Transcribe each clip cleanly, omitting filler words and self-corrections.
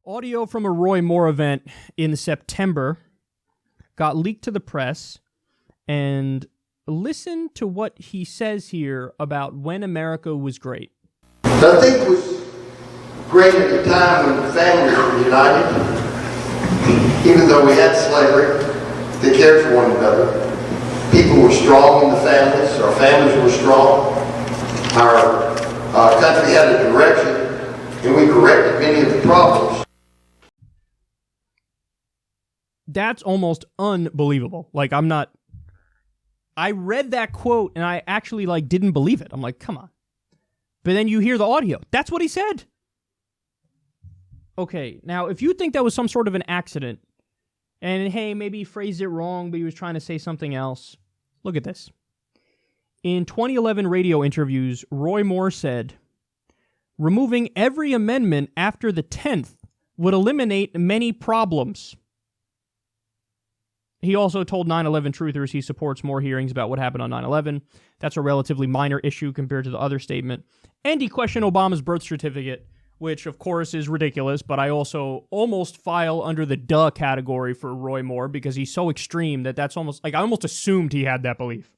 Audio from a Roy Moore event in September got leaked to the press, and listen to what he says here about when America was great. I think it was great at the time when families were united. Even though we had slavery, they cared for one another. People were strong in the families. Our families were strong. Our country had a direction, and we corrected many of the problems. That's almost unbelievable. I read that quote and I actually didn't believe it. I'm like, come on. But then you hear the audio. That's what he said. Okay, now if you think that was some sort of an accident, and hey, maybe he phrased it wrong, but he was trying to say something else, look at this. In 2011 radio interviews, Roy Moore said, removing every amendment after the 10th would eliminate many problems. He also told 9/11 truthers he supports more hearings about what happened on 9/11. That's a relatively minor issue compared to the other statement. And he questioned Obama's birth certificate, which of course is ridiculous, but I also almost file under the duh category for Roy Moore because he's so extreme that's almost, I almost assumed he had that belief.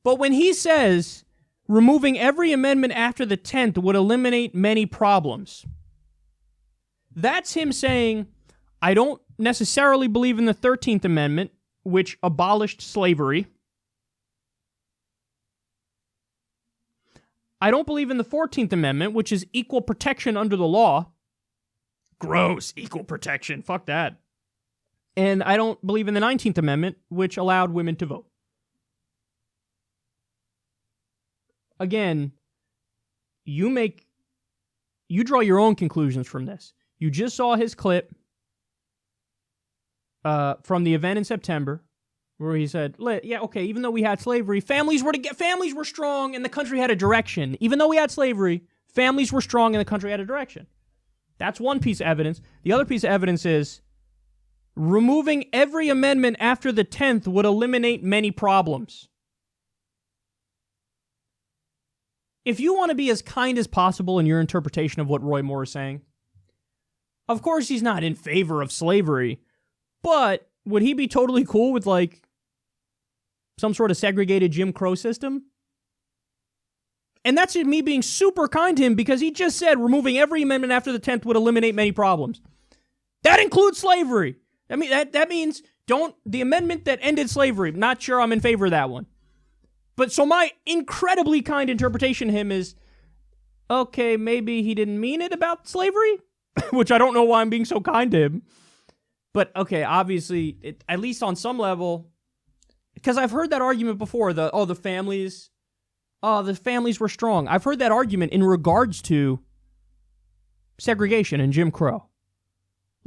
But when he says, removing every amendment after the 10th would eliminate many problems, that's him saying, I don't necessarily believe in the 13th Amendment, which abolished slavery. I don't believe in the 14th Amendment, which is equal protection under the law. Gross, equal protection. Fuck that. And I don't believe in the 19th Amendment, which allowed women to vote. Again, you draw your own conclusions from this. You just saw his clip from the event in September, where he said, yeah, okay, even though we had slavery, families were strong and the country had a direction. Even though we had slavery, families were strong and the country had a direction. That's one piece of evidence. The other piece of evidence is removing every amendment after the 10th would eliminate many problems. If you want to be as kind as possible in your interpretation of what Roy Moore is saying, of course he's not in favor of slavery, but would he be totally cool with some sort of segregated Jim Crow system? And that's me being super kind to him because he just said removing every amendment after the 10th would eliminate many problems. That includes slavery. I mean, that means the amendment that ended slavery, not sure I'm in favor of that one. But so my incredibly kind interpretation of him is, okay, maybe he didn't mean it about slavery, which I don't know why I'm being so kind to him. But, okay, obviously, at least on some level, because I've heard that argument before, the families were strong. I've heard that argument in regards to segregation and Jim Crow.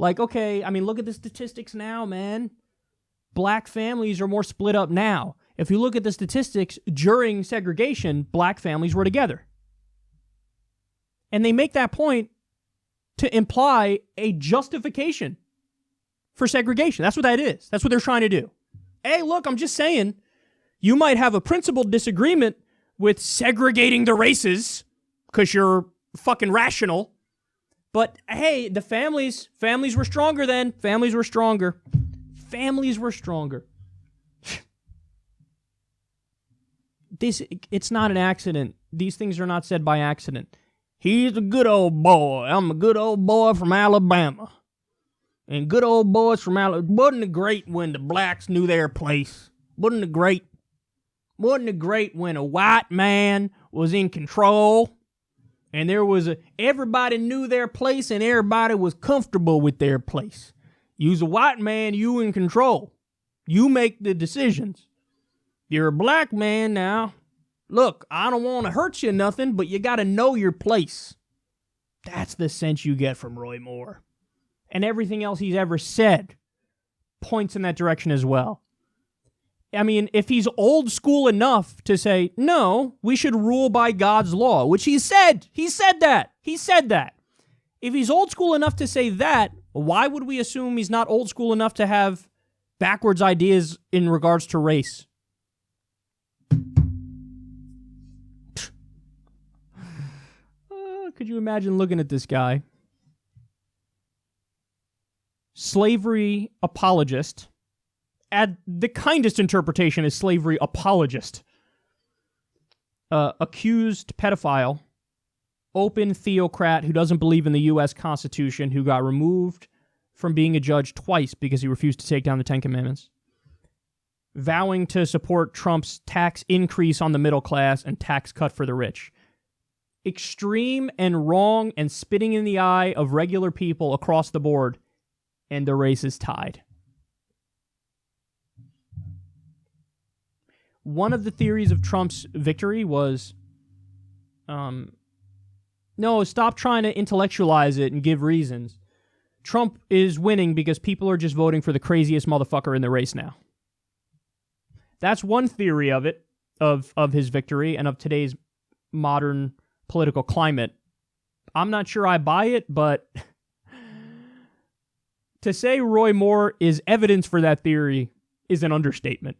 Okay, I mean, look at the statistics now, man. Black families are more split up now. If you look at the statistics during segregation, black families were together. And they make that point to imply a justification for segregation. That's what that is. That's what they're trying to do. Hey, look, I'm just saying, you might have a principled disagreement with segregating the races because you're fucking rational. But hey, the families were stronger then. Families were stronger. It's not an accident. These things are not said by accident. He's a good old boy. I'm a good old boy from Alabama. And good old boys from Alabama. Wasn't it great when the blacks knew their place? Wasn't it great? Wasn't it great when a white man was in control? And everybody knew their place and everybody was comfortable with their place. You's a white man, you in control. You make the decisions. You're a black man now. Look, I don't want to hurt you or nothing, but you got to know your place. That's the sense you get from Roy Moore. And everything else he's ever said points in that direction as well. I mean, if he's old school enough to say, no, we should rule by God's law, which he said that. If he's old school enough to say that, why would we assume he's not old school enough to have backwards ideas in regards to race? Could you imagine looking at this guy slavery apologist, the kindest interpretation is slavery apologist, accused pedophile, open theocrat who doesn't believe in the U.S. Constitution, who got removed from being a judge twice because he refused to take down the Ten Commandments, vowing to support Trump's tax increase on the middle class and tax cut for the rich. Extreme and wrong and spitting in the eye of regular people across the board, and the race is tied. One of the theories of Trump's victory was, no, stop trying to intellectualize it and give reasons. Trump is winning because people are just voting for the craziest motherfucker in the race now. That's one theory of it, of his victory and of today's modern political climate. I'm not sure I buy it, but to say Roy Moore is evidence for that theory is an understatement.